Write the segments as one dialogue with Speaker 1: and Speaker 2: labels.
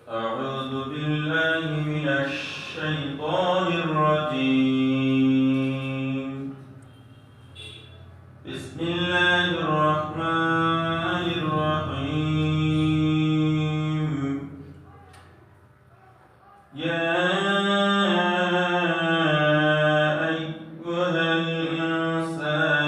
Speaker 1: أعوذ بالله من الشيطان الرجيم. بسم الله الرحمن الرحيم. يا أيها الإنسان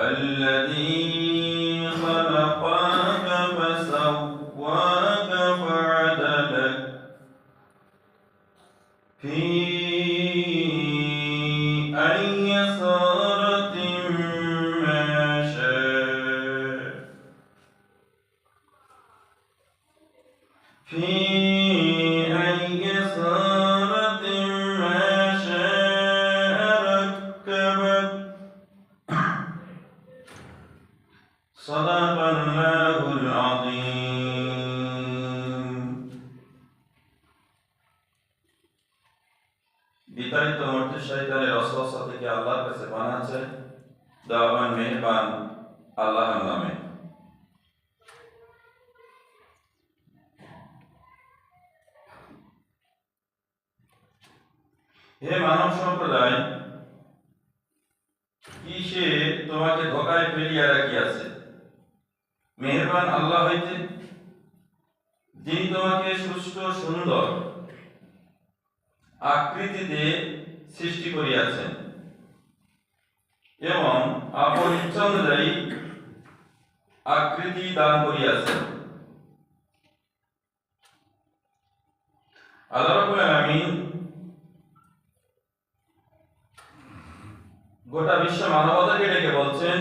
Speaker 1: الذي خلقك فسواك فعدلك في أي صورة ما شاء في أي صورة ما شاء ركبك. صدق الله العظيم. বিতাড়িত মূর্তি শয়তানের ওয়াসওয়াসা থেকে আল্লাহর কাছে পানাহ চাই। দয়াবান মেহেরবান আল্লাহর নামে। হে মানব সম্প্রদায়, কিসে তোমাকে ধোঁকায় ফেলিয়া রাখিয়াছে? মেহেরবান আল্লাহ হইতে, যিনি তোমাকে সুস্থ সুন্দর আকৃতিতে সৃষ্টি করিয়াছেন এবং আপন ইচ্ছা অনুযায়ী আকৃতি দান করিয়াছেন। আল্লাহ রাব্বুল আলামিন গোটা বিশ্ব মানবতাকে ডেকে বলছেন,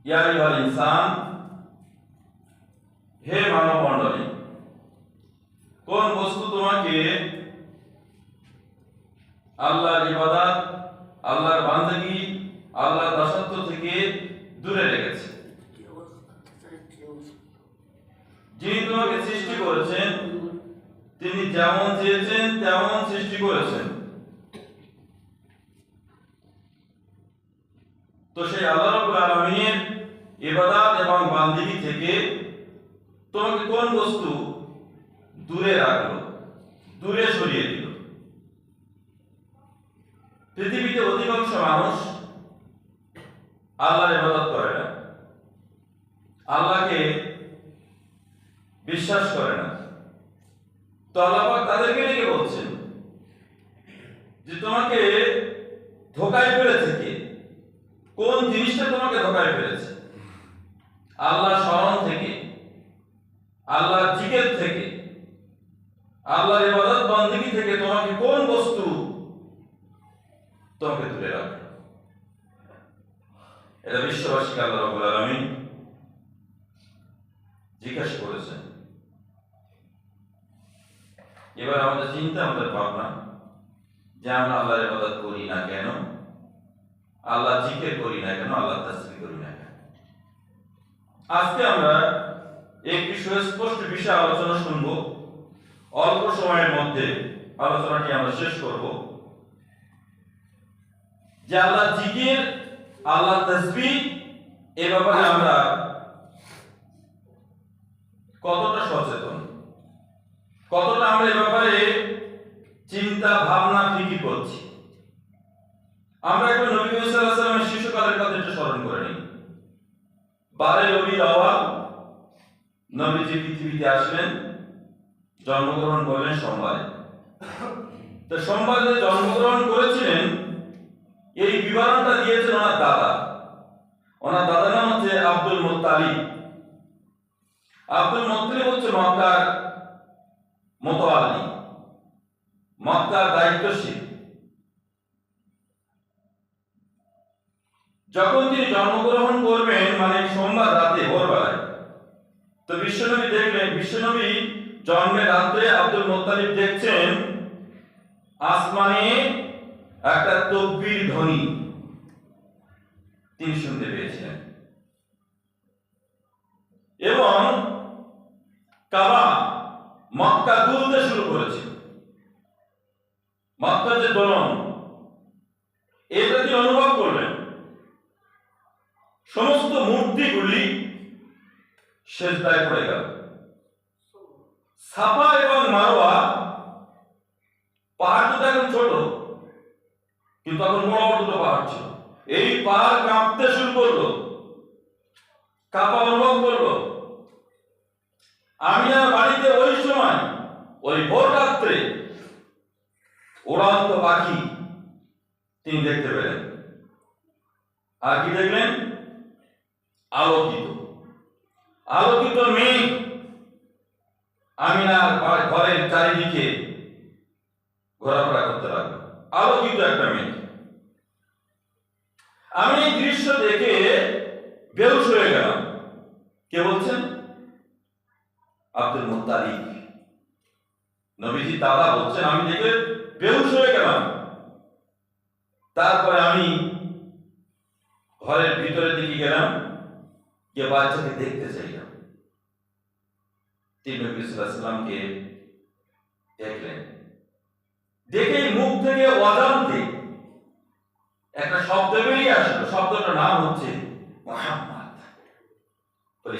Speaker 1: ইয়া আইয়ুহাল ইনসান, হে মানব মণ্ডলী, কোন বস্তু তোমাকে আল্লাহর ইবাদত, আল্লাহর বান্দাগি, আল্লাহর দাসত্ব থেকে দূরে রেখেছে? যিনি তোমাকে সৃষ্টি করেছেন, তিনি যেমন চেয়েছেন তেমন সৃষ্টি করেছেন। তো সেই আল্লাহ রাব্বুল আলামিনের ইবাদত এবং বান্দিগি থেকে তোমাকে কোন বস্তু দূরে রাখলো, দূরে সরিয়ে দিল? পৃথিবীতে অধিকাংশ মানুষ আল্লাহর ইবাদত করে না, আল্লাহকে বিশ্বাস করে না। তো আল্লাহ পাক তাদেরকে ডেকে বলছেন যে তোমাকে ধোঁকায় ফেলেছে কে? কোন জিনিসটা তোমাকে ধোঁকায় ফেলেছে? আল্লাহর স্মরণ থেকে, আল্লাহর জিকির থেকে, আল্লাহর ইবাদত বান্দিগি থেকে তোমাকে কোন বস্তু তোমাকে দূরে রাখে? এটা বিশ্ববাসীকে আল্লাহ রাব্বুল আলামিন জিজ্ঞাসা করেছেন। এবার আমাদের চিন্তা, আমাদের ভাবনা যে আমরা আল্লাহর ইবাদত করি না কেন, আল্লাহ জিকির করি না কেন, আল্লাহ তাসবিহ করি না কেন? আজকে আমরা একটি সুস্পষ্ট বিষয় আলোচনা শুনব। অল্প সময়ের মধ্যে আলোচনাটি আমরা শেষ করব যে আল্লাহ জিকির, আল্লাহ তাসবিহ এ ব্যাপারে আমরা কতটা সচেতন, কতটা আমরা এ ব্যাপারে চিন্তা ভাবনা ফিকির করছি। আমরা একটু নবী করিম সাল্লাল্লাহু আলাইহি ওয়াসাল্লামের শিশুকালের কথা একটু স্মরণ করে নিই। 12 রবিউল আউয়াল নবীজি পৃথিবীতে আসলেন, জন্মগ্রহণ করলেন সোমবারে। তো সোমবারে জন্মগ্রহণ করেছিলেন, এই বিবরণটা দিয়েছেন ওনার দাদা। ওনার দাদার নাম হচ্ছে আব্দুল মুত্তালিব। আব্দুল মুত্তালিব হচ্ছে মক্কার মুতাওয়াল্লি, মক্কার দায়িত্বশীল। যখন তিনি জন্মগ্রহণ করবেন, মানে সোমবার রাতে ভোরবেলায়, তো বিশ্বনবী দেখলেন, বিশ্বনবী জন্মের রাত্রে আব্দুল মুত্তালিব দেখছেন আসমানে একটা তকবীর ধ্বনি তিনি শুনতে পেয়েছিলেন এবং কাবা মক্কা দুলতে শুরু করেছিল। মক্কার যে দোলন, এটা তিনি অনুভব করলেন। সমস্ত মূর্তিগুলি সেজদায় পড়ে গেল। সাফা এবং মারওয়া পাহাড় তো এখন ছোট, কিন্তু তখন বড় বড় দুটো পাহাড় ছিল। এই পাহাড় কাঁপতে শুরু করলো, কাঁপা অনুভব করলো। আমিনার বাড়িতে ওই সময়, ওই ভোর রাত্রে উড়ন্ত পাখি তিনি দেখতে পেলেন। আর কি দেখলেন? আলোকিত আলোকিত মেঘ আমিনার ঘরের চারিদিকে ঘোরাফেরা করতে লাগলো। আলোকিত একটা মেঘ। আমি এই দৃশ্য দেখে বেহুশ হয়ে গেলাম। কে বলছেন? আব্দুল মুত্তালিব, নবীজি দাদা বলছেন। আমি দেখে বেহুশ হয়ে গেলাম। তারপরে আমি ঘরের ভিতরের দিকে গেলাম, গিয়ে বাচ্চাকে দেখতে চাইলাম। তিনি নবী সাল্লাল্লাহু আলাইহি ওয়াসাল্লামকে দেখলেন। দেখেই মুখ থেকে অজান্তে একটা শব্দ বেরিয়ে আসলো। শব্দটার নাম হচ্ছে মুহাম্মদ।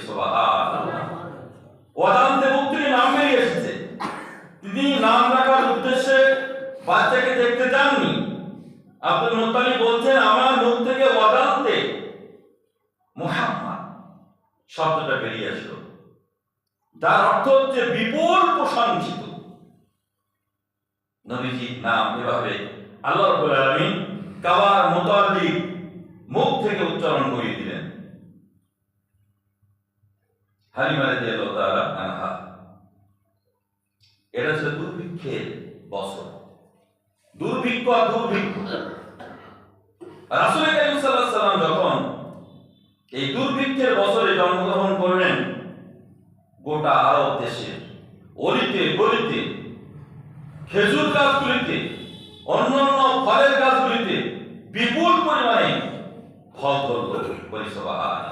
Speaker 1: সুবহানাল্লাহ। অজান্তে মুখ থেকে নাম বেরিয়ে এসেছে। তিনি নাম রাখার উদ্দেশ্যে বাচ্চাকে দেখতে চাননি। আব্দুল মুত্তালিব বলছেন, আমার মুখ থেকে অজান্তে মুহাম্মদ শব্দটা বেরিয়ে আসলো, যার অর্থ হচ্ছে বিপুল প্রশংসিত। নবীজির নাম এভাবে আল্লাহ রাব্বুল আলামিন কাবার মুতাল্লিব মুখ থেকে উচ্চারণ করিয়ে দিলেন। হালিমা রাদিয়াল্লাহু তাআলা আনহা, এটা ছিল দুর্ভিক্ষের বছর। দুর্ভিক্ষ আর দুর্ভিক্ষ। রাসূল কারীম সাল্লাল্লাহু আলাইহি ওয়াসাল্লাম যখন এই দুর্ভিক্ষের বছরে জন্মগ্রহণ করলেন, গোটা আরব দেশে অলিতে গলিতে, খেজুর গাছগুলিতে, অন্যান্য ফলের গাছগুলিতে বিপুল পরিমাণে ফল ধরল। সুবহানাল্লাহ।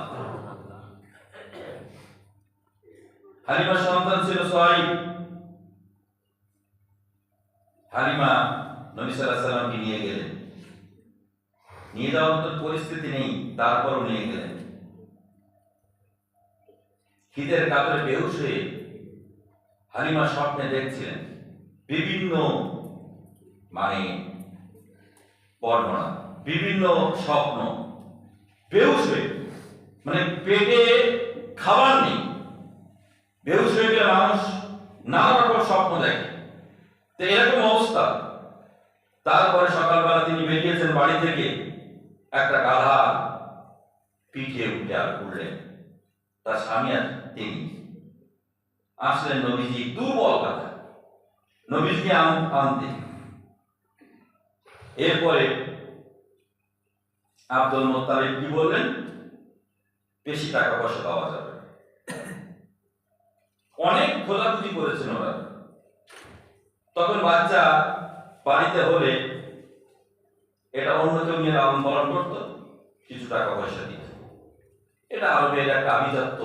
Speaker 1: হালিমার সন্তান ছিল সুহাইব। হালিমা নবী সাল্লাল্লাহু আলাইহি ওয়াসাল্লামকে নিয়ে গেলেন। নিয়ে যাওয়ার মতো পরিস্থিতি নেই, তারপরও নিয়ে গেলেন। খিদের কাতরে বেহুশ হয়ে হালিমা স্বপ্নে দেখছিলেন বিভিন্ন বর্ণনা, বিভিন্ন স্বপ্ন। বেহুশ হয়ে, পেটে খাবার নেই। বেহুশ হয়ে গেলে মানুষ নানা রকম স্বপ্ন দেখে। তো এরকম অবস্থা। তারপরে সকালবেলা তিনি বেরিয়েছেন বাড়ি থেকে। একটা গাধা পিঠে উঠে উঠলেন। তার স্বামী আর তিনি আসলেন নবীজি, দুর্বল গাধা, নবীজি আনতে। এরপরে আব্দুল মুত্তালিব কি বললেন? বেশি টাকা পয়সা পাওয়া যাবে। অনেক খোঁজাখুঁজি করেছেন ওরা। তখন বাচ্চা বাড়িতে হলে এটা অন্য কেউ নিয়ে লালন পালন করতো, কিছু টাকা পয়সা দিত। এটা আরবের একটা আভিজাত্য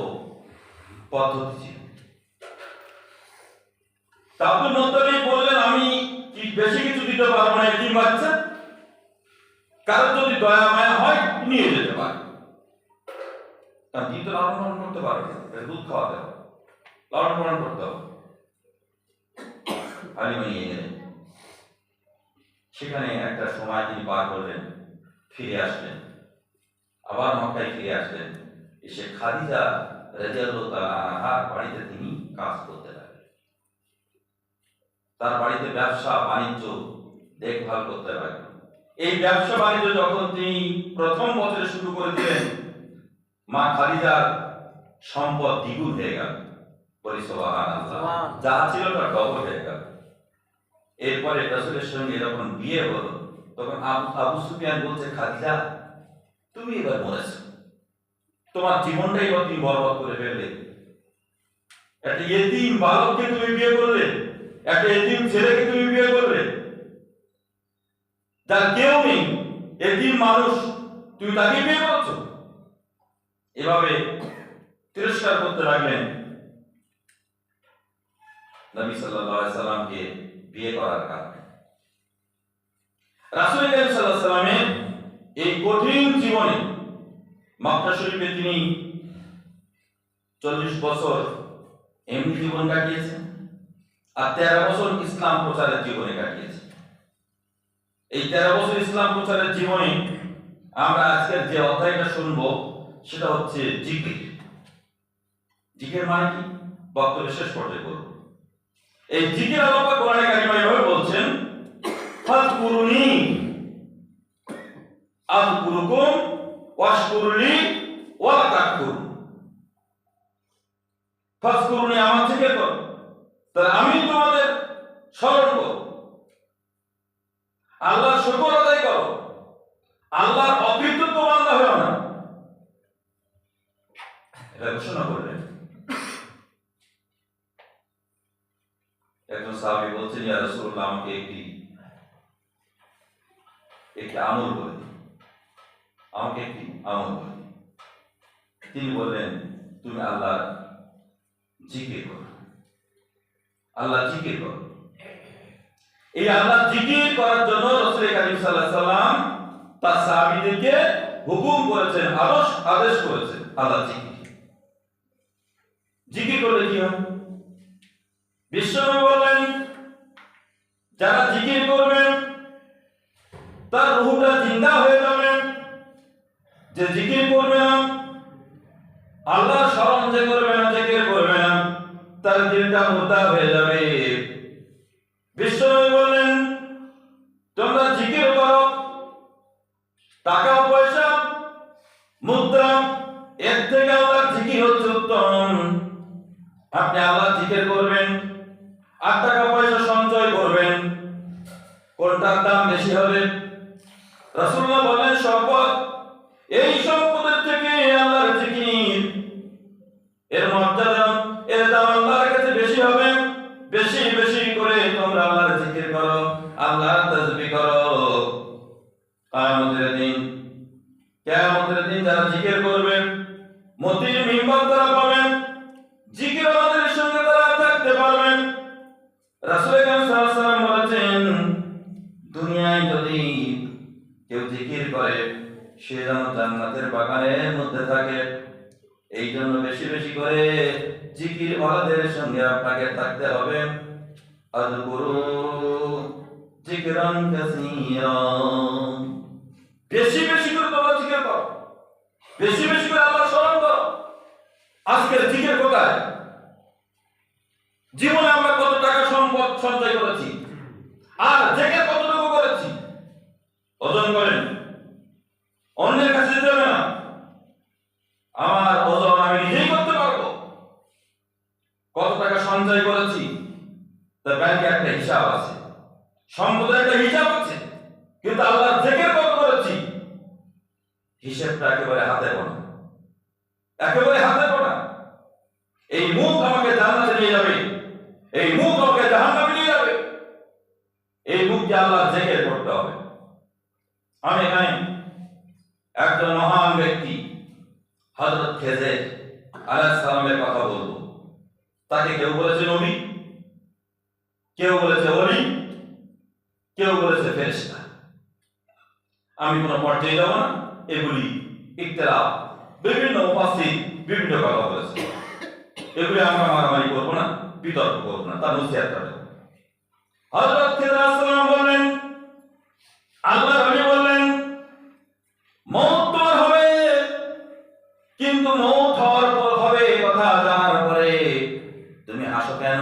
Speaker 1: পদ্ধতি ছিল। আব্দুল মুত্তালিব বললেন, আমি কি বেশি কিছু দিতে পারবো না, এতিম বাচ্চা। কারণ যদি দয়া মায়া হয় নিয়ে যেতে পারে। কারণ দিতে লালন পালন করতে পারবে, দুধ খাওয়াতে হবে, লালন পালন করতে হবে। হালিমা নিয়ে গেলেন। সেখানে একটা সময় তিনি পার করলেন, ফিরে আসলেন। আবার মক্কায় ফিরে আসলেন। এসে খাদিজা রাদিয়াল্লাহু তাআলা আনহার বাড়িতে তিনি কাজ করতে লাগলেন। তার বাড়িতে ব্যবসা বাণিজ্য দেখভাল করতে লাগলেন। এই ব্যবসা বাণিজ্য যখন তিনি প্রথম বছরে শুরু করে দিলেন, মা খাদিজার সম্পদ দ্বিগুণ হয়ে গেল। সুবহানাল্লাহ। যা ছিল তার ডবল হয়ে গেল। এরপরে রাসূলের সঙ্গে যখন বিয়ে হলো, তখন আবু সুফিয়ান বলছে, খাদিজা তুমি এবার মরেছো, তোমার জীবনটাই তুমি বরবাদ করে ফেললে। একটা এতিম বালককে তুমি বিয়ে করলে, একটা এতিম ছেলেকে তুমি বিয়ে করলে। যার কেউ নেই, এতিম মানুষ, তুমি তাকে বিয়ে করছো। এভাবে তিরস্কার করতে লাগলেন নবী সাল্লাল্লাহু আলাইহি সাল্লামকে বিয়ে করার কারণে। রাসূল সাল্লাল্লাহু আলাইহি সাল্লামের এই কঠিন জীবনে মক্কা শরীফে তিনি 40 বছর এমনি জীবন কাটিয়েছেন, আর 13 বছর ইসলাম প্রচারের জীবনে কাটিয়েছেন। এই 13 বছর ইসলাম প্রচারের জীবনে আমরা আজকের যে অধ্যায়টা শুনবো সেটা হচ্ছে জিকির। জিকির মানে কি? বক্তব্যের শেষ পর্যায়ে বলবো। এই জিকির আল্লাহ পাক কোরআনে কারিমে এভাবে বলছেন, ফাযকুরুনি আযকুরুকুম ওয়াশকুরুলি ওয়া তাকফুরুন। ফাযকুরুনি, আমার জিকির করো, তাহলে আমি তোমাদের স্মরণ করব। আল্লাহর শুকর আদায় করো, আল্লাহর অকৃতজ্ঞ বান্দা হও না। এটা ঘোষণা করলেন। একজন সাহাবী বলছেন, ইয়া রাসূলুল্লাহ, আমাকে একটি আমল বলে দিন, আমাকে একটি আমল বলে দিন। তিনি বললেন, তুমি আল্লাহর জিকির করো, আল্লাহ জিকির করো। এই আল্লাহ জিকির করার জন্য রাসূল কারীম সাল্লাল্লাহু আলাইহি সাল্লাম তার সাহাবীদেরকে হুকুম করেছেন, আদেশ করেছেন আল্লাহ জিকির করলে কি হয়? বিশ্বনবী বললেন, যারা জিকির করবেন তার রূহটা জিন্দা হয়ে যাবে। যে জিকির করবে না, আল্লাহর স্মরণ যে করবে না, জিকির করবে না, তার দিলটা মুর্দা হয়ে যাবে। বিশ্বনবী বললেন, তোমরা জিকির করো, টাকা পয়সা মুদ্রা এর থেকে আল্লাহর জিকির হচ্ছে উত্তম। আপনি আল্লাহ জিকির করবেন আর টাকা পয়সা সঞ্চয় করবেন, কোনটার দাম বেশি হবে? রাসূলুল্লাহ বলেন, সম্পদ। এই সম্পদের থেকে আল্লাহর জিকির, এর মর্যাদা, এর দাম আল্লাহর কাছে বেশি হবে। বেশি বেশি করে তোমরা আল্লাহর জিকির করো, আল্লাহর তাসবিহ করো। কিয়ামতের দিন যারা জিকির করবেন, মতির মিম্বার তারা পাবেন, জিকির আমাদের সঙ্গে তারা থাকতে পারবেন। রাসূল সাল্লাল্লাহু আলাইহি ওয়াসাল্লাম বলেছেন, দুনিয়ায় যদি কেউ জিকির করে, সে যেন জান্নাতের বাগানের মধ্যে থাকে। এই জন্য বেশি বেশি করে জিকির ওয়ালাদের সঙ্গে আপনাকে থাকতে হবে। আযকুরু যিকরান কাসীরা, বেশি বেশি করে তোমরা জিকির করো, বেশি বেশি করে আল্লাহর স্মরণ করো। আজকের জিকির কোথায়? জীবনে আমরা কত টাকা সম্পদ সঞ্চয় করেছি, আর জিকির কতটুকু করেছি? ওজন করেন, অন্যের কাছে যেতে হবে না। আমার ওজন আমি নিজেই করতে পারবো। কত টাকা সঞ্চয় করেছি, তার ব্যাংকে একটা হিসাব আছে, সম্পদের একটা হিসাব আছে। কিন্তু আল্লাহর জিকির কত করেছি, হিসাবটা একেবারে হাতে গোনা, একেবারে হাতে গোনা। এই মুখ আমাকে জান্নাতে নিয়ে যাবে, এই মুখ আমাকে জাহান্নামে নিয়ে যাবে। এই মুখকে আল্লাহর জিকির করতে হবে। আমি এখানে একজন মহান ব্যক্তি হযরত খেজর আলাইহিস সালামের কথা বলবো। তাকে কেউ বলেছে নবী, কেউ বলেছে ওলি, কেউ বলেছে ফেরেশতা। আমি কোনো পর্যায়ে যাব না, এগুলি ইখতিলাফ, বিভিন্ন মুফাসসির বিভিন্ন কথা বলেছে। এগুলি আমরা মারামারি করবো না, বিতর্ক করবো না, তার নসিহত করব। হযরত খেজর আলাইহিস সালাম বললেন, আল্লাহর নবী বললেন, মওত তোমার হবে, কিন্তু মওত হওয়ার পর হবে কথা জানার পরে তুমি হাসো কেন?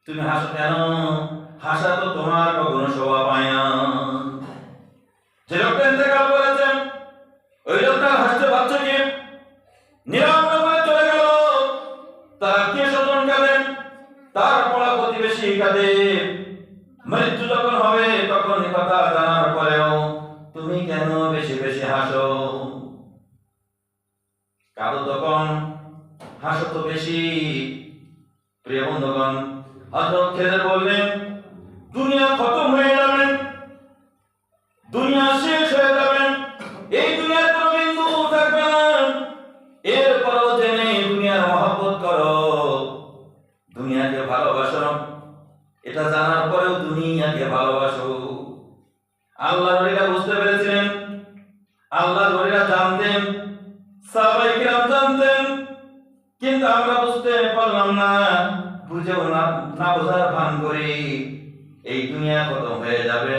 Speaker 1: তুমি হাসো কেন? হাসা তো তোমার কখনো শোভা পায় না। যে লোকটা ইন্তেকাল করেছেন, ওই লোকটা হাসতে পারছে কি? নিরানব্বই করে চলে গেল, তার আত্মীয় স্বজন কাঁদেন, তার পড়া প্রতিবেশী কাঁদে। মৃত্যু যখন হবে তখন কথা জানার পরেও তুমি কেন বেশি বেশি হাসো? কাঁদো তখন, হাসো তো বেশি। প্রিয় বন্ধুগণ, হযরত খেজর বললেন, দুনিয়া খতম হয়ে যাবে, দুনিয়া শেষ হয়ে যাবে, এই দুনিয়ার কোনো বিন্দু থাকবে না। এরপরও জেনে দুনিয়ার মহব্বত করো, দুনিয়াকে ভালোবাসো, এটা জানার পরেও দুনিয়াকে ভালোবাসো। আল্লাহর ওলিরা বুঝতে পেরেছিলেন, আল্লাহর ওলিরা জানতেন, সাহাবায়ে কিরাম জানতেন, কিন্তু আমরা বুঝতে পারলাম না, বুঝেও না বোঝার ভান করি। এই দুনিয়া খতম হয়ে যাবে,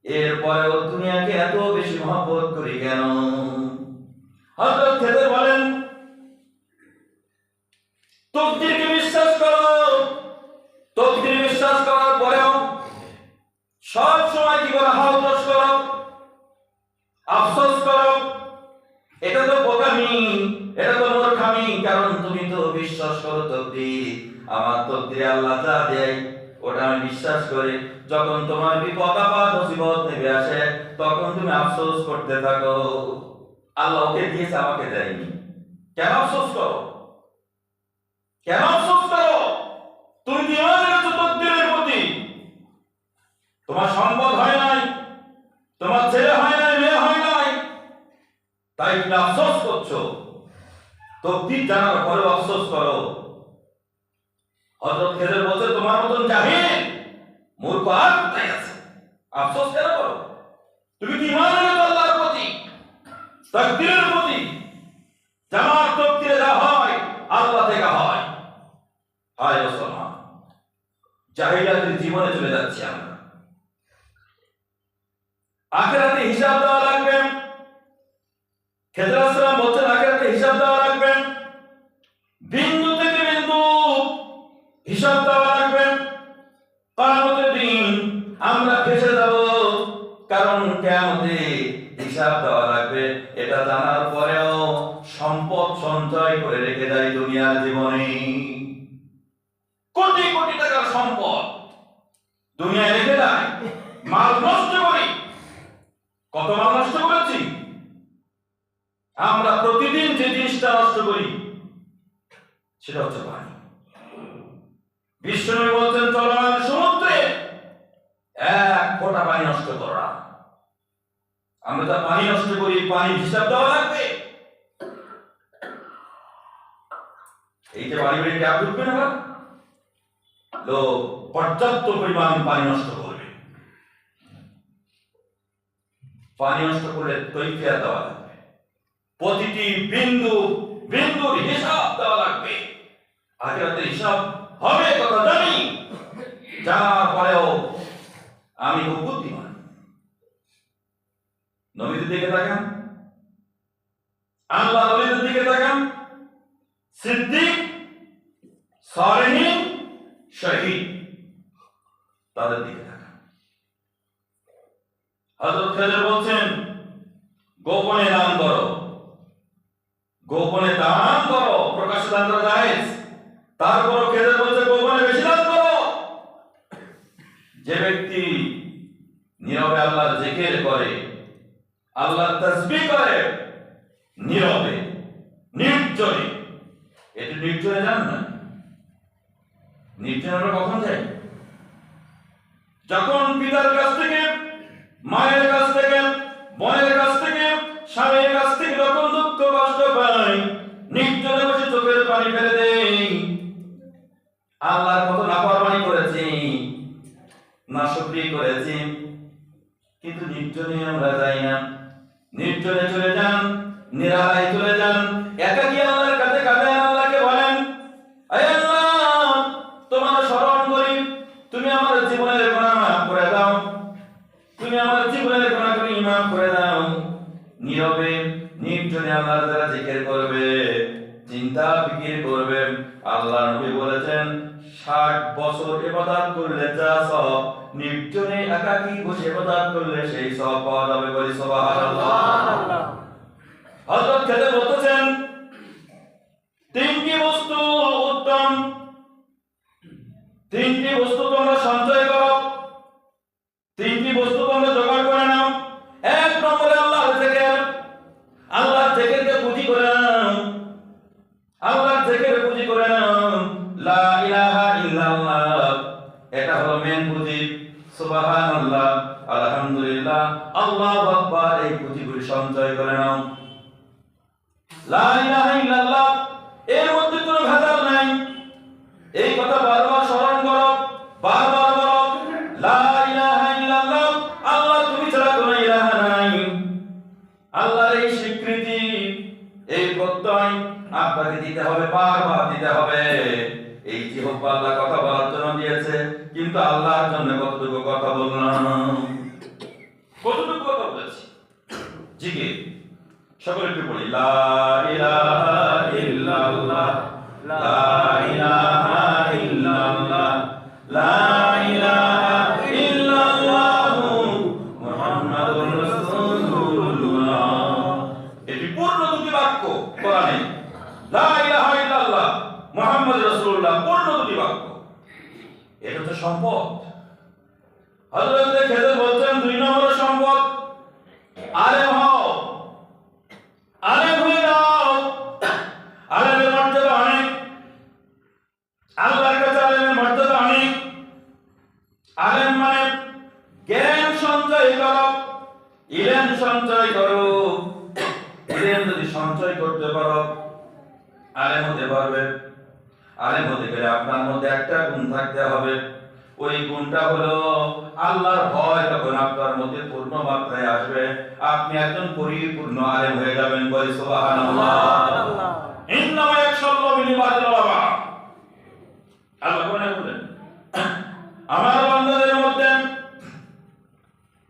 Speaker 1: এরপরেও দুনিয়াকে এত বেশি মহব্বত করি কেন? হযরত খেজর বলেন, তকদীরকে বিশ্বাস করো, তকদীর বিশ্বাস করার পরেও সব সময় কি করো? হাওতাস করো, আফসোস করো। এটা তো বোকামি, এটা তো মূর্খামি। কারণ তুমি তো বিশ্বাস করো তকদীর, আমার তকদীরে আল্লাহ যা দেয় ওটা আমি বিশ্বাস করি। যখন তোমার বিপদ আপদ মুসিবত নেমে আসে, তখন তুমি আফসোস করতে থাকো, আল্লাহ ওকে দিয়েছে আমাকে দেয়নি। কেন আফসোস করো? কেন আফসোস করো? তুমি কি ঈমান এনেছো তকদীরের প্রতি? তোমার সম্পদ হয় নাই, তোমার ছেলে হয় নাই, মেয়ে হয় নাই, তাই তুমি আফসোস করছো। তকদীর জানার পরেও আফসোস করো। হযরত খেজর বলছে, তোমার মতন জাহিল মূর্খ আর কোথায় আছে? আফসোস কেন করো? তুমি কি ঈমান এনেছো আল্লাহর প্রতি, তাকদীরের প্রতি? জামার তকদীরে যা হয় আল্লাহ থেকে হয়। হায় মুসলমান, জাহিলিয়াতের জীবনে চলে যাচ্ছি আমরা। আখিরাতে হিসাব দেওয়া লাগবে। খেজর আলাইহিস সালাম বলছেন, আখিরাতে হিসাব দেওয়া লাগবে, বিন্দু থেকে বিন্দু হিসাব দেওয়া লাগবে। কিয়ামতের দিন আমরা ফেঁসে যাব, কারণ কিয়ামতে হিসাব দেওয়া লাগবে। এটা জানার পরেও সম্পদ সঞ্চয় করে রেখে যায় দুনিয়ার জীবনে। কোটি কোটি টাকার সম্পদ দুনিয়ায় রেখে যায়, মাল নষ্ট করি। কত মাল নষ্ট করেছি আমরা? প্রতিদিন যে জিনিসটা নষ্ট করি সেটা হচ্ছে পানি। বিশ্বনবী বলছেন, চলমান সমুদ্রে এক ফোঁটা পানি নষ্ট করো না। আমরা যা পানি নষ্ট করি, পানি হিসাব দেওয়া লাগবে। এই যে বাড়ি বাড়ি ট্যাপ ঢুকবে না, লোক পর্যাপ্ত পরিমাণ পানি নষ্ট করবে। পানি নষ্ট করলে কৈফিয়ত দেওয়া লাগবে, প্রতিটি বিন্দু বিন্দুর হিসাব দেওয়া লাগবে। আখিরাতের হিসাব হবে কথা জানি, জানার পরেও আমি খুব বুদ্ধিমান। নবীদের দিকে তাকান, আল্লাহ নবীদের দিকে তাকান, সিদ্দিক, সালেহীন, শহীদ, তাদের দিকে তাকান। হযরত খেজর বলছেন, গোপনে দান করো, গোপনে দান করো, প্রকাশ্যে দান করা জায়েজ। তারপরও খেজর বলছে, গোপনে বেশি দান করো। যে ব্যক্তি নীরবে আল্লাহর জিকির করে, আল্লাহর তাসবিহ করে, নীরবে নির্জনে, এটি নির্জনে যান না। নির্জনে আমরা কখন যাই? যখন পিতার কাছ থেকে, মায়ের কাছ থেকে, বোনের কাছ থেকে, স্বামীর কাছ থেকে যখন দুঃখ কষ্ট পাই, নির্জনে বসে চোখের পানি ফেলে দেই। আল্লাহর কত নাফরমানি করেছি, নাশকরি করেছি, কিন্তু নির্জনে আমরা যাই না। নির্জনে চলে যান, নিরালায় চলে যান, একাকী আল্লাহর কাছে কাঁদেন, আল্লাহকে বলেন, হে আল্লাহ, তোমার স্মরণ করি, তুমি আমার জীবনের গুনাহ মাফ করে দাও, তুমি আমার জীবনের গুনাহগুলি মাফ করে দাও। নীরবে নির্জনে আল্লাহর দ্বারা জিকির করবে, চিন্তা ফিকির করবে। আল্লাহ নবী বলেছেন, 60 বছর ইবাদত করলে যা সব, নির্জনে একাকী বসে ইবাদত করলে সেই সব পাওয়া যাবে। বলি সুবহানাল্লাহ। হযরত খেজর বলতেছেন, তিনটি বস্তু উত্তম, তিনটি বস্তু তোমরা সঞ্চয় করো, তিনটি বস্তু তোমরা জোগাড় করে নাও। এক নম্বরে আল্লাহর জিকির, আল্লাহর জিকিরকে পুঁজি করে নাও, আল্লাহর জিকির পুঁজি করে নাও। লা ইলাহা ইল্লাল্লাহ, এটা হলো মেন পুঁজি। সুবহানাল্লাহ, আলহামদুলিল্লাহ, আল্লাহু আকবার, এই পুঁজিগুলি সঞ্চয় করে নাও। লা ইলাহা ইল্লাল্লাহ, এর মধ্যে কোনো ভেজাল নাই। এই কথা বারবার স্মরণ করো, বারবার বলো, লা ইলাহা ইল্লাল্লাহ, আল্লাহ তুমি ছাড়া কোনো ইলাহা নাই। আল্লাহর এই স্বীকৃতি, এই প্রত্যয় আপনাকে দিতে হবে, বারবার দিতে হবে। এই জিহ্বা আল্লাহ কথা বলার জন্য দিয়েছে, কিন্তু আল্লাহর জন্য কতটুকু কথা বললাম, কতটুকু কথা বলেছি? জিকির সকলে একটু বলি, লা ইলাহা ইল্লাল্লাহ, লা ইলাহা ইল্লাল্লাহ, লা ইলাহা ইল্লাল্লাহ, মুহাম্মাদুর রাসূলুল্লাহ। এটি পূর্ণ দুটি বাক্য কোরআনে, লা ইলাহা ইল্লাল্লাহ, মুহাম্মাদুর রাসূলুল্লাহ, পূর্ণ দুটি বাক্য। এটা তো সম্পদ। হযরত খেজর বলছেন 2 নম্বর সম্পদ, আলেম হও, আলেম হয়ে যাও। আলেমের মর্যাদা অনেক, আল্লাহর কাছে আলেমের মর্যাদা অনেক। আলেম মানে জ্ঞান সঞ্চয় করো, ইলম সঞ্চয় করো। ইলম যদি সঞ্চয় করতে পারো, আলেম হতে পারবে। আলেম হতে গেলে আপনার মধ্যে একটা গুণ থাকতে হবে, ওই গুণটা হলো আল্লাহর ভয়। তখন আপনার মধ্যে পূর্ণ মাত্রায় আসবে, আপনি একজন পরিপূর্ণ আলেম হয়ে যাবেন। বলি সুবহানাল্লাহ। ইন্নামা ইয়াখশাল্লাহু মিন ইবাদিল উলামা। আল্লাহ বলেন, আমার বান্দাদের মধ্যে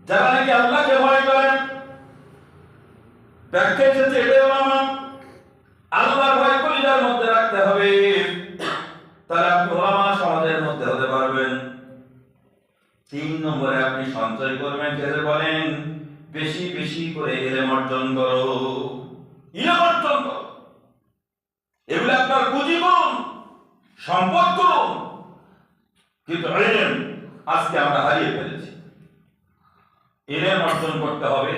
Speaker 1: যারা নাকি আল্লাহকে ভয় করেন, ব্যাখ্যা এসেছে এটাই উলামা। আল্লাহর ভয় কলিজার মধ্যে রাখতে হবে, তাহলে আপনি উলামা সমাজের মধ্যে হতে পারবেন। 3 নম্বরে আপনি সঞ্চয় করবেন। খেজর বলেন, বেশি বেশি করে ইলম অর্জন করো, ইলম অর্জন করো। এগুলো আপনার পুঁজি করুন, সম্পদ করুন। কিন্তু ইলম আজকে আমরা হারিয়ে ফেলেছি। ইলম অর্জন করতে হবে,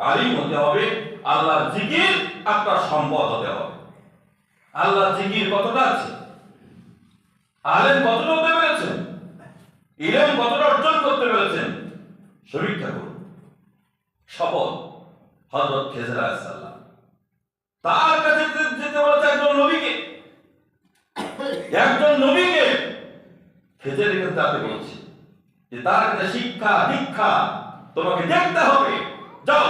Speaker 1: আলিম হতে হবে, আল্লাহর জিকির আপনার সম্পদ হতে হবে। আল্লাহর জিকির কতটা আছে, আলেম কতটা হতে পেরেছেন, ইলম কতটা অর্জন করতে পেরেছেন, সমীক্ষা করুন। শপথ হযরত খেজর আলাইহিস সালাম, তার কাছে যেতে বলেছে একজন নবীকে, একজন নবীকে খেজর এখানে তাকে বলছে যে তার কাছে শিক্ষা দীক্ষা তোমাকে দেখতে হবে, যাও।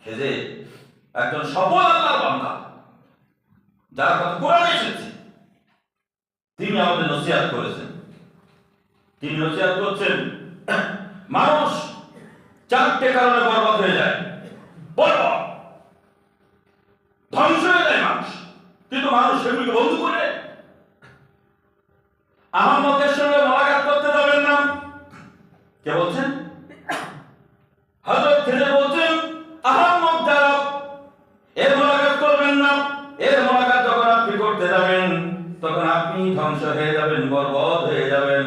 Speaker 1: খেজর একজন সফল আল্লাহর বান্দা, যার কথা কোরআনে এসেছে। তিনি আমাদের নসিহত করেছেন। তিনি নসিহত করছেন, মানুষ 4টে কারণে বরবাদ হয়ে যায়, বরবাদ, ধ্বংস হয়ে যায় মানুষ। কিন্তু মানুষ সেগুলিকে বন্ধু করে। আহম্মদের সঙ্গে মোলাকাত করতে যাবেন না। কে বলছেন? হযরত খেজর বলছেন, আহম্মদ যারা, এর মোলাকাত করবেন না। এর মোলাকাত যখন আপনি করতে যাবেন, তখন আপনি ধ্বংস হয়ে যাবেন, বরবাদ হয়ে যাবেন।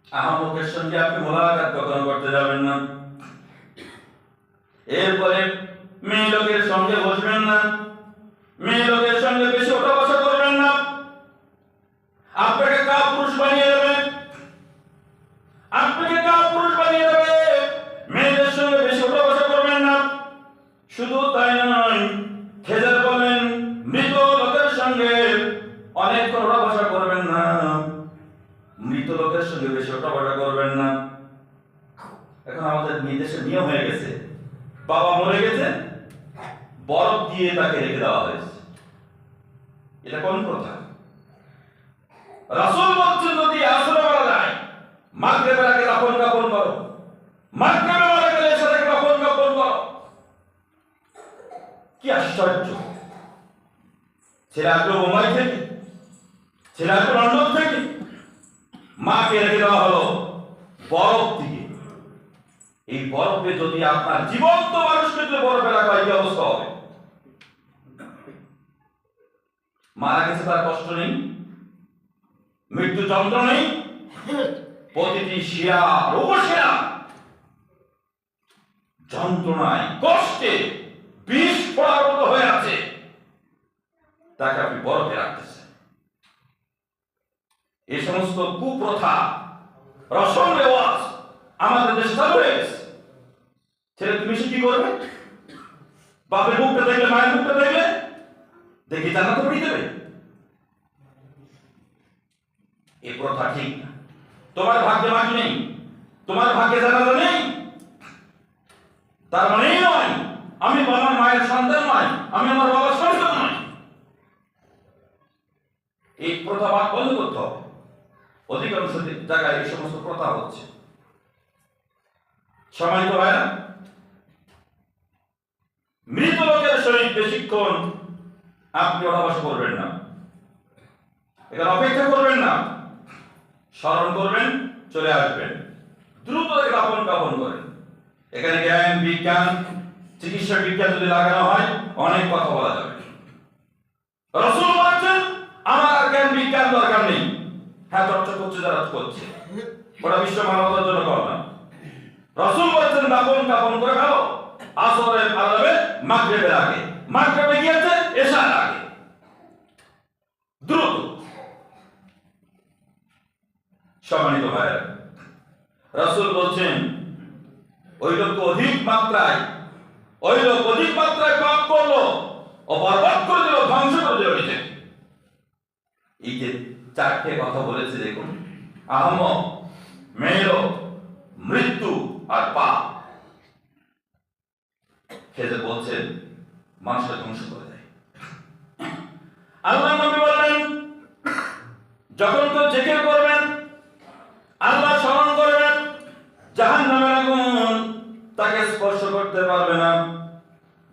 Speaker 1: আহম্মদের সঙ্গে আপনি মোলাকাত কখনো করতে যাবেন না। এরপরে মেয়ে লোকের সঙ্গে বসবেন না, মেয়ে লোকের সঙ্গে বেশি ওঠা বসা করবেন না। আপনাকে কাপুরুষ বানিয়ে দেবে, আপনাকে কাপুরুষ বানিয়ে দেবে। মেয়েদের সঙ্গে বেশি ওঠা বসা করবেন না। শুধু তাই নয়, খেজর বলেন, মৃত লোকের সঙ্গে অনেক ওঠা বসা করবেন না, মৃত লোকের সঙ্গে বেশি ওঠা বসা করবেন না। এখন আমাদের দেশে নিয়ম হয়ে গেছে, বাবা মরে গেছে, বরফ দিয়ে তাকে রেখে দেওয়া হয়েছে। এটা কোন কথা? রাসূল বলছেন, যদি আসরে মারা যায়, মাগরিবের আগে দাফন কাফন করো, মাগরিবে মারা গেলে এশার আগে দাফন কাফন করো। কি আশ্চর্য! ছেলে আসলো মুম্বাই থেকে, ছেলে আসলো লন্ডন থেকে, মাকে রেখে দেওয়া হলো বরফ দিয়ে। এই বরফে যদি আপনার জীবন্ত মানুষকে যদি বরফে রাখা হয়, কি অবস্থা হবে? মারা গেছে, তার কষ্ট নেই, মৃত্যু যন্ত্র নেই, প্রতিটি শিরা উপশিরা যন্ত্রণায় কষ্টে বিষ পড়ার মতো হয়ে আছে, তাকে আপনি বরফে রাখতেছেন। এই সমস্ত কুপ্রথা, রসম রেওয়াজ আমাদের দেশে চালু হয়ে গেছে। ছেলে তুমি সে কি করবে? বাপের মুখটা দেখলে, মায়ের মুখটা দেখলে দেখি জান্নাত পড়িয়ে দেবে। এই প্রথা ঠিক না। তোমার ভাগ্যে মাটি নেই, তোমার ভাগ্যে জানাজা নেই, তার মানে এই নয় আমি আমার মায়ের সন্তান নয়, আমি আমার বাবার সন্তান নয়। এই প্রথা বন্ধ করতে হবে। অধিকাংশ জায়গায় এই সমস্ত প্রথা হচ্ছে। সম্মানিত ভাইরা, মৃত লোকের সহিত বেশিক্ষণ আপনি অনাবাস করবেন না, এখানে অপেক্ষা করবেন না, স্মরণ করবেন, চলে আসবেন, দ্রুত কাপন করেন। এখানে জ্ঞান, বিজ্ঞান, চিকিৎসা বিজ্ঞান যদি লাগানো হয় অনেক কথা বলা যাবে। রাসূল বলেছেন আমার আর জ্ঞান বিজ্ঞান দরকার নেই। হ্যাঁ, চর্চা করছে যারা করছে, ওটা বিশ্ব মানবতার জন্য কর না। রাসূল বলেছেন কাপন করে ফেলো আসরের আলাদা মাগরিবের আগে, মাগরিবে গিয়েছে এশার আগে, দ্রুত। সম্মানিত ভাইরা, রাসূল বলছেন ওই লোক অধিক মাত্রায় পাপ করলো, অপরাধ করে দিল, ধ্বংস করে দিল নিজেকে। এই যে চারটে কথা বলেছে দেখুন, আহম্মক, মেয়র, মৃত্যু আর পাপ, খেতে বলছেন মানুষকে ধ্বংস করে দেয়। আল্লাহ নবী বললেন যখন কেউ জিকির করবেন, আল্লাহ স্মরণ করবেন, জাহান্নামের আগুন তাকে স্পর্শ করতে পারবে না,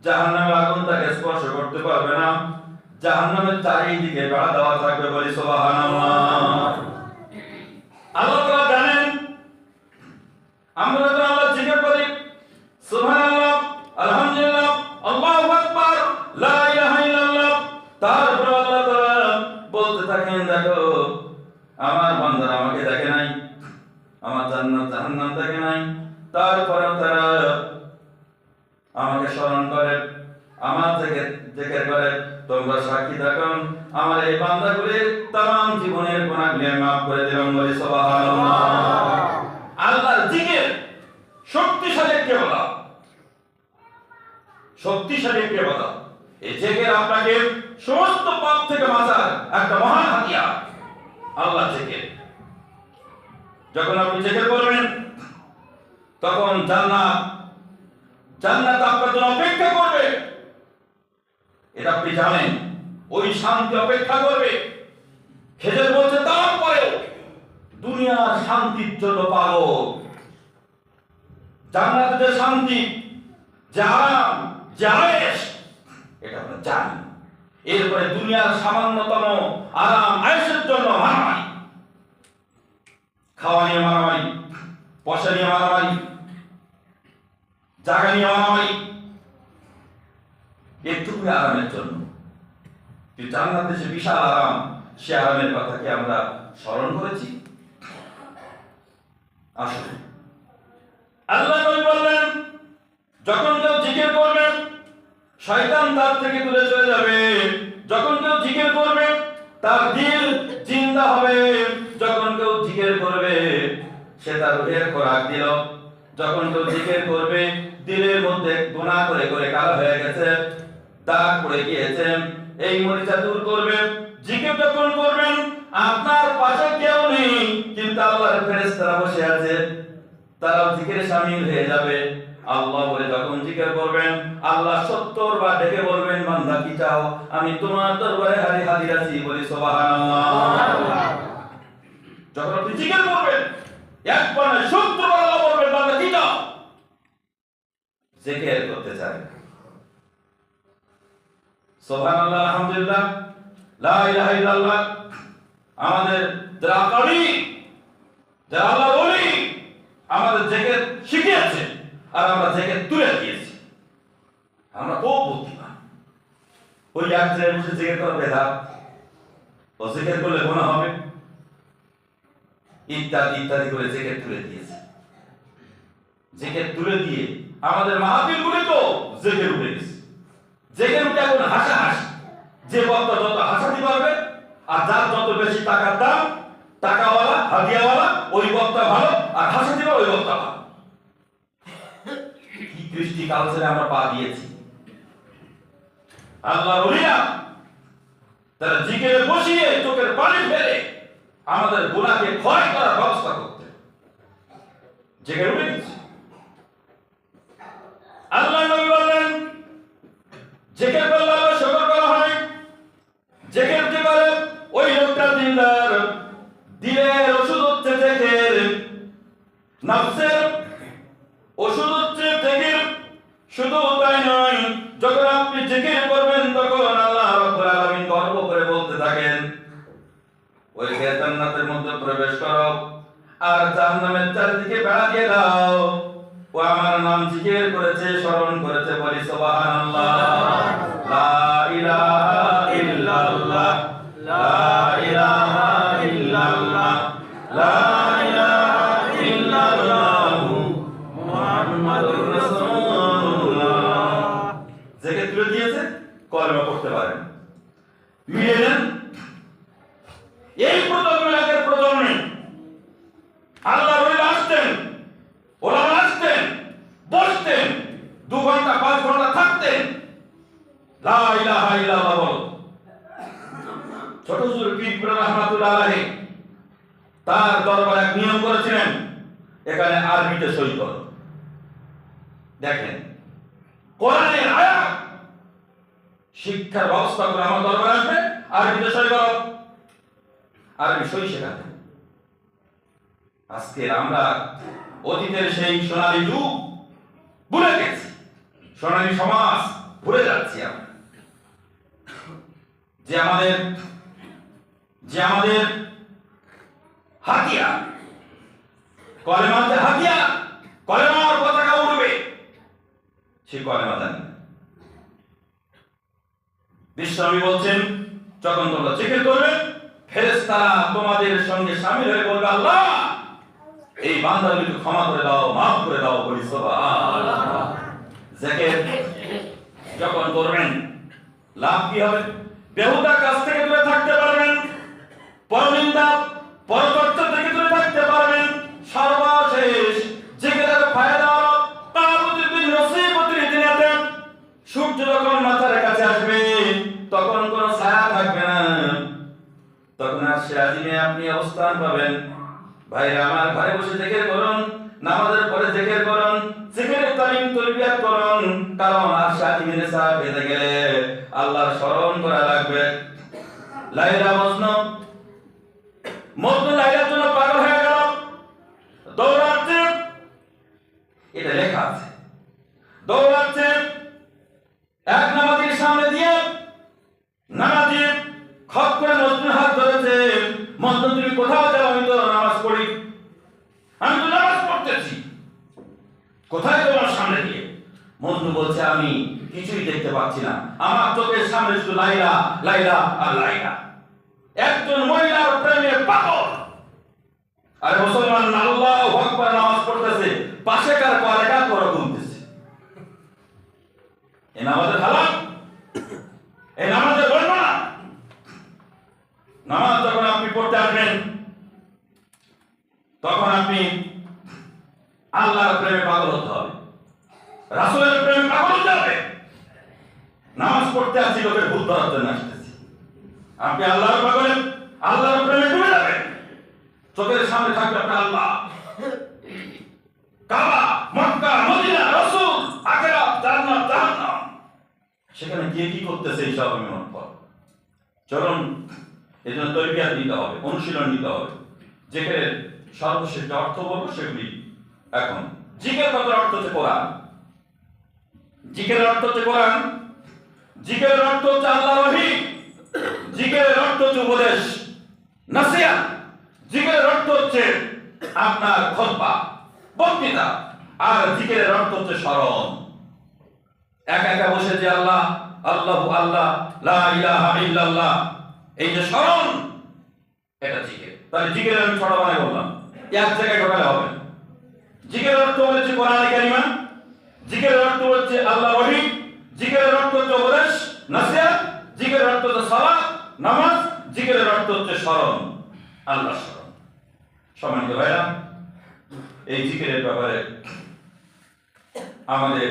Speaker 1: জাহান্নামের আগুন তাকে স্পর্শ করতে পারবে না, জাহান্নামের চারিদিকে বেড়া দেওয়া থাকবে। বলি সুবহানাল্লাহ। আল্লাহ তাআলা জানেন আমরা যখন আল্লাহ জিকির করি সুবহানাল্লাহ, আলহামদুলিল্লাহ, আল্লাহু আকবার, লা ইলাহা ইল্লাল্লাহ, তারপর আল্লাহ তাআলা বলতে থাকেন দেখো আমার বান্দারা আমাকে দেখে নাই, আমার জান্নাত জাহান্নাম দেখে নাই, তারপরে তারা আমাকে স্মরণ করে, আমার জিকির করে। তোমরা সাক্ষী থাকো আমার এই বান্দাগুলির तमाम জীবনের গুনাহগুলি মাফ করে দিলাম। বলি সুবহানাল্লাহ। আল্লাহর জিকির শক্তিশালী একটি ইবাদত, শক্তিশালী একটি ইবাদত। এই জিকির আপনাকে সমস্ত পাপ থেকে বাঁচার একটা মহান হাতিয়ার। আল্লাহ জিকির, যখন আপনি জিকির করবেন তখন জান্নাত আপনার জন্য অপেক্ষা করবে। এটা আপনি জানেন, ওই শান্তি অপেক্ষা করবে। খেজুর বলছে তারপরেও দুনিয়ার শান্তির জন্য পাগল। জান্নাতে যে শান্তি, যে আরাম, যে আয়েশ, এটা আমরা জানি। এরপরে দুনিয়ার সামান্যতম আরাম আয়েশের জন্য মারামারি, খাওয়া নিয়ে মারামারি, পয়সা নিয়ে মারামারি, জায়গা নিয়ে মারামারি, একটুকুনি আরামের জন্য। জান্নাতে যে বিশাল আরাম, সে আরামের কথা কি আমরা স্মরণ করেছি? আসলে আল্লাহ নবী বললেন যখন কেউ জিকির করবে শয়তান তার থেকে দূরে চলে যাবে। যখন কেউ জিকির করবে তার দিল জিন্দা হবে। যখন কেউ জিকির করবে সে তার রূহের খোরাক দিল। যখন কেউ জিকির করবে দিলের মধ্যে গুনাহ করে করে কালো হয়ে গেছে, দাগ পড়ে গিয়েছে, এই মরিচা দূর করবে। জিকির যখন করবেন আপনার পাশে কেউ নেই, কিন্তু আল্লাহর ফেরেশতারা বসে আছে, তারাও জিকিরে শামিল হয়ে যাবে। আল্লাহ বলে যখন জিকির করবেন আল্লাহ 70 বার ডেকে বলবেন বান্দা কি চাও, আমি তোমার দরবারে হাজির আছি। বলি সুবহানাল্লাহ। যখন আপনি জিকির করবেন একবার না 70 বার আল্লাহ বলবেন বান্দা কি চাও, জিকির করতে চাই। সুবহানাল্লাহ, আলহামদুলিল্লাহ, লা ইলাহা ইল্লাল্লাহ। আমাদের যারা আকারী, যারা আল্লাহর ওলি, আমাদের জিকির শিখিয়েছে আর আমরা জিকির তুলে দিয়েছি। আমরা খুব বুদ্ধিমান। ওই এক জায়গায় বসে জিকির করা বেদাত, ও জিকির করলে গুনাহ হবে, ইত্যাদি ইত্যাদি করে জিকির তুলে দিয়েছে। জিকির তুলে দিয়ে আমাদের মাহফিলগুলি তো জিকির উঠে গেছে। জিকির উঠে এখন হাসাহাসি, যে বক্তা যত হাসাতে পারবে আর যার যত বেশি টাকার দাম টাকাওয়ালা হাদিয়াওয়ালা ওই বক্তা ভালো, আর হাসি দিবা ওই বক্তা ভালো। কি কৃষ্টি কালচারে আমরা পা দিয়েছি। আল্লাহর ওলিরা তারা জিকিরে বসিয়ে চোখের পানি ফেলে আমাদের গুনাহকে ক্ষয় করার ব্যবস্থা করতে জেগে উঠে গেছে। আল্লাহ নবী বললেন, জিকির করলে আল্লাহ শুকর করা হয়। জিকির যে করে ওই লোকটা দিনদার। দিলের ওষুধ হচ্ছে জিকির, নফসের ওষুধ হচ্ছে জিকির। শুধু তাই নয়, যখন আপনি জিকির করবেন তখন আল্লাহ রাব্বুল আলামিন গর্ব করে বলতে থাকেন, ওই জান্নাতের মধ্যে প্রবেশ করো আর জাহান্নামের চারিদিকে বেড়া দিয়ে দাও। ও আমার নাম জিকির করেছে, স্মরণ করেছে, বলি সুবহানাল্লাহ। লা ইলাহা ইল্লাল্লাহ, লা ইলাহা ইল্লাল্লাহ, লা ইলাহা ইল্লাল্লাহ মুহাম্মাদুর রাসূলুল্লাহ। জিকির তুলে দিয়েছে, কলমা পড়তে পারেন। মিলে নেন। এই প্রজন্মের আগের প্রজন্মে আল্লাহর ওলি আসতেন, ওলামা আসতেন, বসতেন, 2 ঘন্টা 5 ঘন্টা থাকতেন, লা ইলাহা ইল্লাল্লাহ বল। ছোট হুজুর পীর রাহমাতুল্লাহ আলাইহি তার দরবারে এক নিয়ম করেছিলেন, এখানে আরবিতে সই করো। দেখেন, কোরআনের আয়াত শিক্ষার ব্যবস্থা করে আমার দরবারে আসবে, আরবিতে সই করো। আরবি সই শেখাতে। আজকে আমরা অতীতের সেই সোনালী যুগ ভুলে গেছি, সোনালী সমাজ ভুলে যাচ্ছি আমরা। যে আমাদের হাতিয়ার, কলেমাতে হাতিয়ার, কলেমার পতাকা উড়বে, সেই কলেমা জানি। বিশ্বনবী বলছেন, যখন তোমরা জিকির করবে ফেরেশতারা তোমাদের সঙ্গে শামিল হয়ে বলবে, আল্লাহ এই বান্দাগুলোকে ক্ষমা করে দাও, মাফ করে দাও, বলি সুবহানাল্লাহ। জিকির যখন করবেন লাভ কি হবে? বেহুদা কাজ থেকে দূরে থাকতে পারবেন, পরনিন্দা পরচর্চা থেকে দূরে থাকতে পারবেন। সর্বশেষ জিকিরের ফায়দা তাবুতুল নসিবতির দিনাতে সূর্য যখন মাথার কাছে আসবে তখন কোনো ছায়া থাকবে না, তখন আর সিরাজিনে আপনি অবস্থান পাবেন। ভাইরা আমার, ঘরে বসে জিকির করুন, নামাজের পরে জিকির করুন, জিকিরের তালিম তরবিয়াত করুন, কারণ আর সিরাজিনে সাহেব পেতে গেলে আল্লাহর স্মরণ করা লাগবে। লাইলা মজনু লাইলার জন্য পাগল হয়ে গেল, দৌড়াচ্ছে, এটা লেখা আছে, দৌড়াচ্ছে। এক নামাজীর সামনে দিয়ে নামাজি খপ করে মজনুর হাত ধরেছে, মজনু তুমি কোথাও যাও? আমি তো নামাজ পড়ি, আমি তো নামাজ পড়তেছি, কোথায় তোমার সামনে দিয়ে? মজনু বলছে, আমি কিছুই দেখতে পাচ্ছি না, আমার চোখের সামনে শুধু লাইলা লাইলা আর লাইলা। একজন মহিলার প্রেমে পাগল। আর মুসলমান আল্লাহু আকবার নামাজ পড়তেছে, পাশে কার কোয়ারেকা করে গুনতেছে। এই নামাজের হালাত, এই নামাজের বর্ণনা। নামাজ যখন আপনি পড়তে আসবেন তখন আপনি আল্লাহর প্রেমে পাগল হতে হবে, রাসূলের প্রেমে পাগল হতে হবে। নামাজ পড়তে আসছি লোকের ভুল ধরার জন্য আসতেছি, আপনি আল্লাহর পাগলে আল্লাহর প্রেমে ডুবে যাবেন। চোখের সামনে থাকবে আপনার আল্লাহ, কাবা, মক্কা, মদিনা, রাসূল, আখিরাত, জান্নাত, জাহান্নাম। সেখানে গিয়ে কি করতেছে এই সব আমি মনে করব। চলুন এজন্য তরবিয়াত নিতে হবে, অনুশীলন নিতে হবে। জিকিরের সর্বশেষ যে অর্থ বলবো সেগুলি এখন। জিকির কত অর্থ হচ্ছে কোরআন, জিকিরের অর্থ হচ্ছে কোরআন, জিকিরের অর্থ হচ্ছে আল্লাহর ওহী, জিকিরের অর্থ হচ্ছে উপদেশ নসিহত, জিকিরের অর্থ হচ্ছে আপনার খুতবা বক্তৃতা, আর জিকিরের অর্থ হচ্ছে স্মরণ। একা একা বসে যে আল্লাহ আল্লাহু আল্লাহ লা ইলাহা ইল্লাল্লাহ, এই যে স্মরণ, এটা জিকির। তাহলে জিকিরের আমি ছোট বানাই বললাম, এক জায়গায় ঢোকালে হবে না। জিকিরের অর্থ হচ্ছে কোরআন কারিমা, জিকিরের অর্থ হচ্ছে আল্লাহর ওহী, জিকিরের অর্থ হচ্ছে উপদেশ নসিহত, জিকিরের অর্থ হচ্ছে সালাত নামাজ, জিকিরের অর্থ হচ্ছে স্মরণ, আল্লাহর স্মরণ। সম্মানিত ভাইরা, এই জিকিরের ব্যাপারে আমাদের